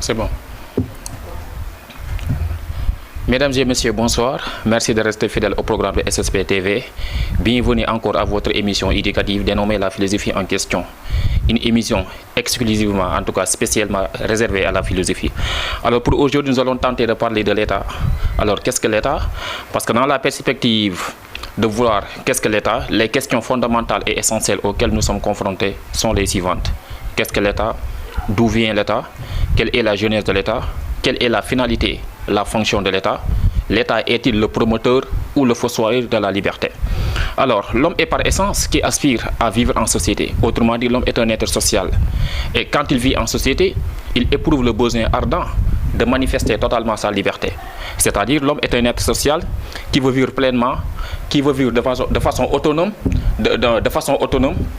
C'est bon. Mesdames et messieurs, bonsoir. Merci de rester fidèles au programme de SSP TV. Bienvenue encore à votre émission éducative dénommée La philosophie en question. Une émission exclusivement, en tout cas spécialement réservée à la philosophie. Alors pour aujourd'hui, nous allons tenter de parler de l'État. Alors qu'est-ce que l'État? Parce que dans la perspective de voir qu'est-ce que l'État, les questions fondamentales et essentielles auxquelles nous sommes confrontés sont les suivantes. Qu'est-ce que l'État? D'où vient l'État? Quelle est la genèse de l'État? Quelle est la finalité, la fonction de l'État? L'État est-il le promoteur ou le fossoyeur de la liberté? Alors, l'homme est par essence qui aspire à vivre en société. Autrement dit, l'homme est un être social. Et quand il vit en société, il éprouve le besoin ardent de manifester totalement sa liberté. C'est-à-dire, l'homme est un être social qui veut vivre pleinement, qui veut vivre de façon autonome,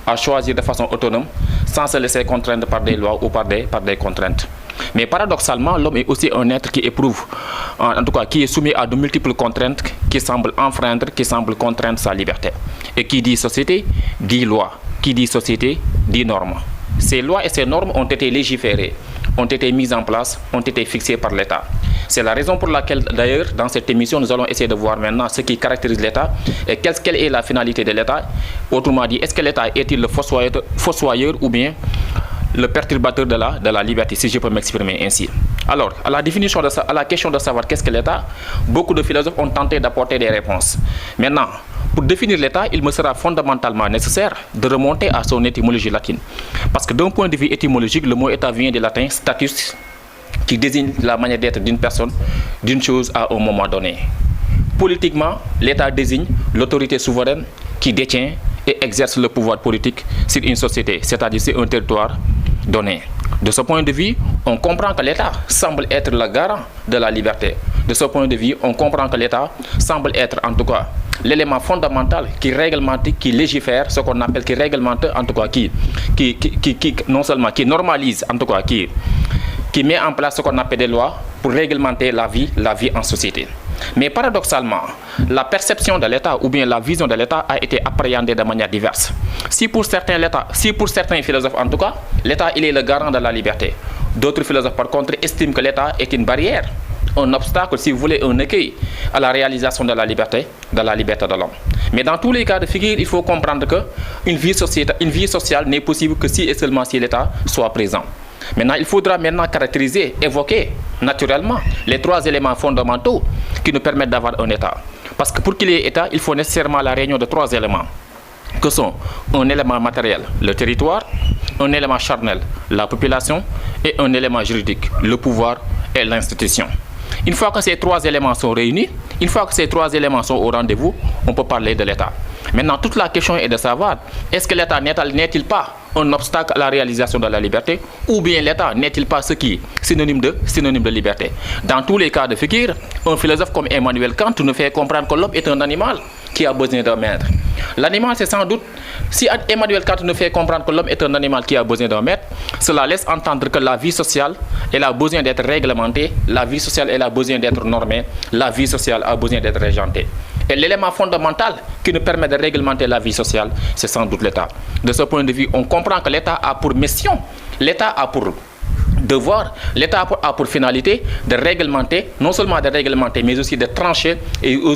à choisir de façon autonome, sans se laisser contraindre par des lois ou par des contraintes. Mais paradoxalement, l'homme est aussi un être qui éprouve, en tout cas qui est soumis à de multiples contraintes qui semblent enfreindre, qui semblent contraindre sa liberté. Et qui dit société, dit loi. Qui dit société, dit normes. Ces lois et ces normes ont été légiférées, ont été mises en place, ont été fixées par l'État. C'est la raison pour laquelle, d'ailleurs, dans cette émission, nous allons essayer de voir maintenant ce qui caractérise l'État et quelle est la finalité de l'État. Autrement dit, est-ce que l'État est-il le fossoyeur ou bien le perturbateur de la liberté, si je peux m'exprimer ainsi. Alors, à la question de savoir qu'est-ce que l'État, beaucoup de philosophes ont tenté d'apporter des réponses. Maintenant, pour définir l'État, il me sera fondamentalement nécessaire de remonter à son étymologie latine. Parce que d'un point de vue étymologique, le mot État vient du latin status, qui désigne la manière d'être d'une personne, d'une chose à un moment donné. Politiquement, l'État désigne l'autorité souveraine qui détient et exerce le pouvoir politique sur une société, c'est-à-dire sur un territoire donné. De ce point de vue, on comprend que l'État semble être le garant de la liberté. De ce point de vue, on comprend que l'État semble être en tout cas l'élément fondamental qui réglemente, qui légifère, ce qu'on appelle qui réglemente, en tout cas qui non seulement qui normalise, en tout cas qui met en place ce qu'on appelle des lois pour réglementer la vie en société. Mais paradoxalement, la perception de l'État ou bien la vision de l'État a été appréhendée de manière diverse. Si pour certains philosophes en tout cas, l'État il est le garant de la liberté. D'autres philosophes par contre estiment que l'État est une barrière, un obstacle, si vous voulez, un écueil à la réalisation de la liberté de l'homme. Mais dans tous les cas de figure, il faut comprendre qu'une vie sociale n'est possible que si et seulement si l'État soit présent. Maintenant, il faudra caractériser, évoquer naturellement les trois éléments fondamentaux qui nous permettent d'avoir un État. Parce que pour qu'il y ait État, il faut nécessairement la réunion de trois éléments, que sont un élément matériel, le territoire, un élément charnel, la population, et un élément juridique, le pouvoir et l'institution. Une fois que ces trois éléments sont réunis, une fois que ces trois éléments sont au rendez-vous, on peut parler de l'État. Maintenant, toute la question est de savoir, est-ce que l'État n'est-il pas un obstacle à la réalisation de la liberté, ou bien l'État n'est-il pas ce qui est synonyme de liberté? Dans tous les cas de figure, un philosophe comme Emmanuel Kant nous fait comprendre que l'homme est un animal qui a besoin d'un maître. L'animal, c'est sans doute, si Emmanuel Kant nous fait comprendre que l'homme est un animal qui a besoin d'un maître, cela laisse entendre que la vie sociale, elle a besoin d'être réglementée, la vie sociale, elle a besoin d'être normée, la vie sociale a besoin d'être régentée. Et l'élément fondamental qui nous permet de réglementer la vie sociale, c'est sans doute l'État. De ce point de vue, on comprend que l'État a pour mission, l'État a pour devoir, l'État a pour finalité de réglementer, non seulement de réglementer, mais aussi de trancher,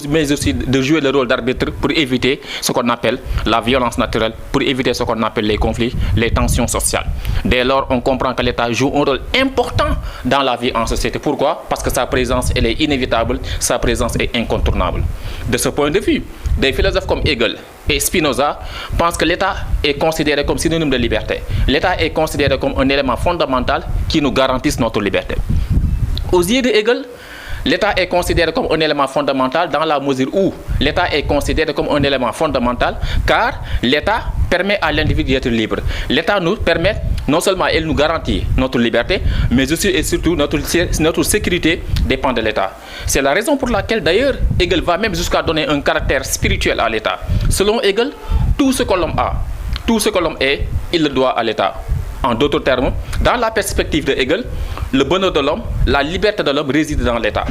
mais aussi de jouer le rôle d'arbitre pour éviter ce qu'on appelle la violence naturelle, pour éviter ce qu'on appelle les conflits, les tensions sociales. Dès lors, on comprend que l'État joue un rôle important dans la vie en société. Pourquoi? Parce que sa présence, elle est inévitable, sa présence est incontournable. De ce point de vue, des philosophes comme Hegel et Spinoza pensent que l'État est considéré comme synonyme de liberté. L'État est considéré comme un élément fondamental qui nous garantisse notre liberté. Aux yeux de Hegel, l'État est considéré comme un élément fondamental dans la mesure où l'État est considéré comme un élément fondamental car l'État permet à l'individu d'être libre. L'État nous permet, non seulement elle nous garantit notre liberté, mais aussi et surtout notre sécurité dépend de l'État. C'est la raison pour laquelle d'ailleurs Hegel va même jusqu'à donner un caractère spirituel à l'État. Selon Hegel, tout ce que l'homme a, tout ce que l'homme est, il le doit à l'État. En d'autres termes, dans la perspective de Hegel, le bonheur de l'homme, la liberté de l'homme réside dans l'État.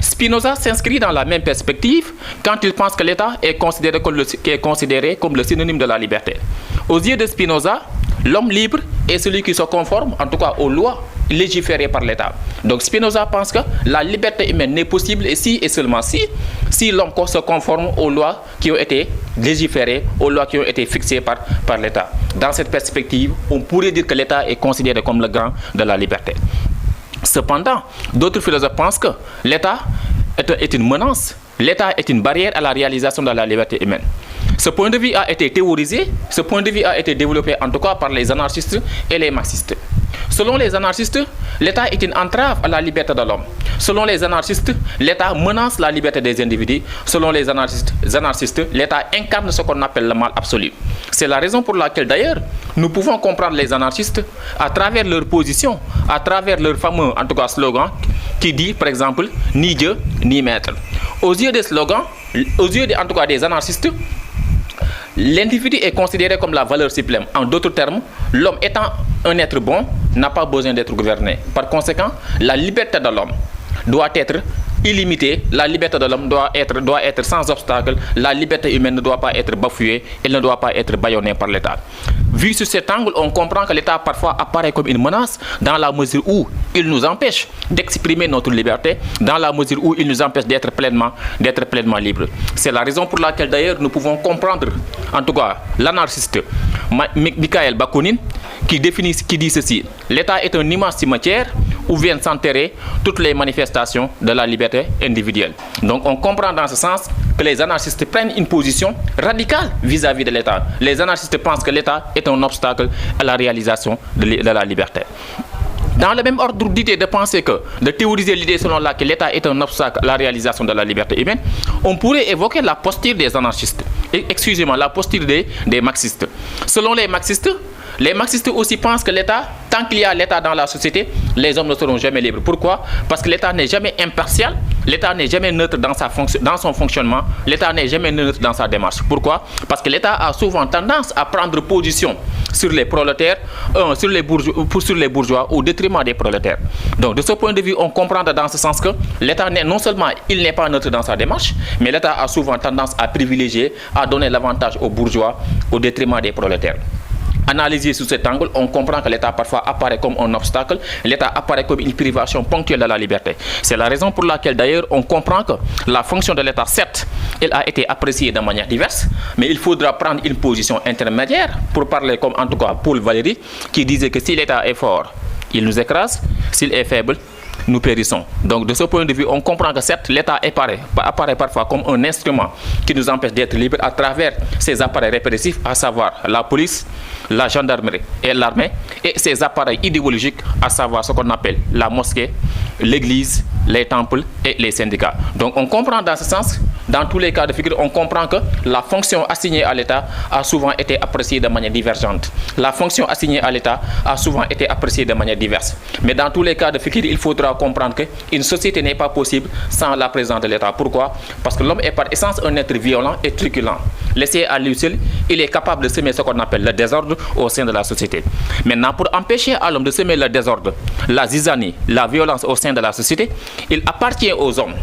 Spinoza s'inscrit dans la même perspective quand il pense que l'État est considéré comme le synonyme de la liberté. Aux yeux de Spinoza, l'homme libre est celui qui se conforme, en tout cas aux lois légiférées par l'État. Donc Spinoza pense que la liberté humaine n'est possible si et seulement si l'homme se conforme aux lois qui ont été légiférées, aux lois qui ont été fixées par l'État. Dans cette perspective, on pourrait dire que l'État est considéré comme le grand de la liberté. Cependant, d'autres philosophes pensent que l'État est une menace, l'État est une barrière à la réalisation de la liberté humaine. Ce point de vue a été théorisé, ce point de vue a été développé en tout cas par les anarchistes et les marxistes. Selon les anarchistes, l'État est une entrave à la liberté de l'homme. Selon les anarchistes, l'État menace la liberté des individus. Selon les anarchistes, l'État incarne ce qu'on appelle le mal absolu. C'est la raison pour laquelle d'ailleurs, nous pouvons comprendre les anarchistes à travers leur position, à travers leur fameux, en tout cas, slogan qui dit, par exemple, ni Dieu, ni maître. Aux yeux des slogans, aux yeux en tout cas des anarchistes, l'individu est considéré comme la valeur suprême. En d'autres termes, l'homme étant un être bon, n'a pas besoin d'être gouverné. Par conséquent, la liberté de l'homme doit être illimitée, la liberté de l'homme doit être sans obstacle, la liberté humaine ne doit pas être bafouée, elle ne doit pas être bâillonnée par l'État. Vu sur cet angle, on comprend que l'État parfois apparaît comme une menace dans la mesure où il nous empêche d'exprimer notre liberté, dans la mesure où il nous empêche d'être pleinement libres. C'est la raison pour laquelle d'ailleurs nous pouvons comprendre, en tout cas l'anarchiste Mikhail Bakounine, qui dit ceci: l'État est un immense cimetière où viennent s'enterrer toutes les manifestations de la liberté individuelle. Donc on comprend dans ce sens que les anarchistes prennent une position radicale vis-à-vis de l'État. Les anarchistes pensent que l'État est un obstacle à la réalisation de la liberté. Dans le même ordre d'idée de penser que, de théoriser l'idée selon laquelle l'État est un obstacle à la réalisation de la liberté humaine, on pourrait évoquer la posture des anarchistes, excusez-moi, la posture des marxistes. Selon les marxistes aussi pensent que l'État, tant qu'il y a l'État dans la société, les hommes ne seront jamais libres. Pourquoi? Parce que l'État n'est jamais impartial, l'État n'est jamais neutre dans son fonctionnement, l'État n'est jamais neutre dans sa démarche. Pourquoi? Parce que l'État a souvent tendance à prendre position sur les prolétaires, sur les bourgeois au détriment des prolétaires. Donc de ce point de vue, on comprend dans ce sens que l'État non seulement il n'est pas neutre dans sa démarche, mais l'État a souvent tendance à privilégier, à donner l'avantage aux bourgeois au détriment des prolétaires. Analysé sous cet angle, on comprend que l'État parfois apparaît comme un obstacle, l'État apparaît comme une privation ponctuelle de la liberté. C'est la raison pour laquelle d'ailleurs on comprend que la fonction de l'État, certes, elle a été appréciée de manière diverse, mais il faudra prendre une position intermédiaire pour parler comme en tout cas Paul Valéry, qui disait que si l'État est fort, il nous écrase, s'il est faible, nous périssons. Donc de ce point de vue, on comprend que certes, l'État apparaît parfois comme un instrument qui nous empêche d'être libres à travers ses appareils répressifs, à savoir la police, la gendarmerie et l'armée, et ses appareils idéologiques, à savoir ce qu'on appelle la mosquée, l'église, les temples et les syndicats. Donc on comprend dans ce sens, dans tous les cas de figure, on comprend que la fonction assignée à l'État a souvent été appréciée de manière divergente. La fonction assignée à l'État a souvent été appréciée de manière diverse. Mais dans tous les cas de figure, il faudra comprendre qu'une société n'est pas possible sans la présence de l'État. Pourquoi? Parce que l'homme est par essence un être violent et truculent. Laissé à lui seul, il est capable de semer ce qu'on appelle le désordre au sein de la société. Maintenant, pour empêcher à l'homme de semer le désordre, la zizanie, la violence au sein de la société, il appartient aux hommes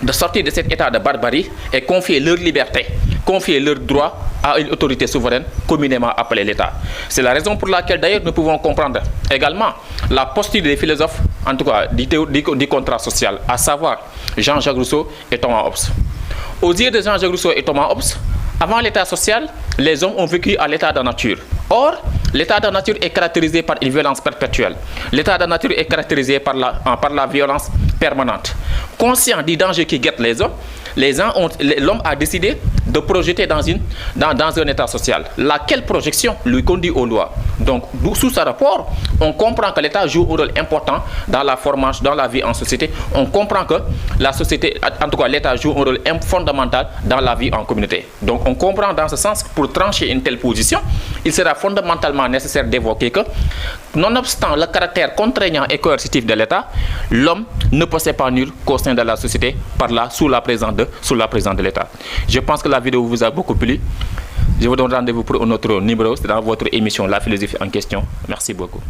de sortir de cet état de barbarie et confier leur liberté, confier leur droit à une autorité souveraine communément appelée l'État. C'est la raison pour laquelle d'ailleurs nous pouvons comprendre également la posture des philosophes, en tout cas du contrat social, à savoir Jean-Jacques Rousseau et Thomas Hobbes. Aux yeux de Jean-Jacques Rousseau et Thomas Hobbes, avant l'état social, les hommes ont vécu à l'état de nature. Or, l'état de nature est caractérisé par une violence perpétuelle. L'état de nature est caractérisé par la violence permanente. Conscient du danger qui guette les hommes, l'homme a décidé de projeter dans un état social. Laquelle projection lui conduit aux lois. Donc, sous ce rapport, on comprend que l'État joue un rôle important dans la formation, dans la vie en société. On comprend que la société, en tout cas l'État joue un rôle fondamental dans la vie en communauté. Donc, on comprend dans ce sens, pour trancher une telle position, il sera fondamentalement nécessaire d'évoquer que, nonobstant le caractère contraignant et coercitif de l'État, l'homme ne peut s'épanouir qu'au sein de la société, sous la présence de l'État. Je pense que la vidéo vous a beaucoup plu. Je vous donne rendez-vous pour un autre numéro. C'est dans votre émission La philosophie en question. Merci beaucoup.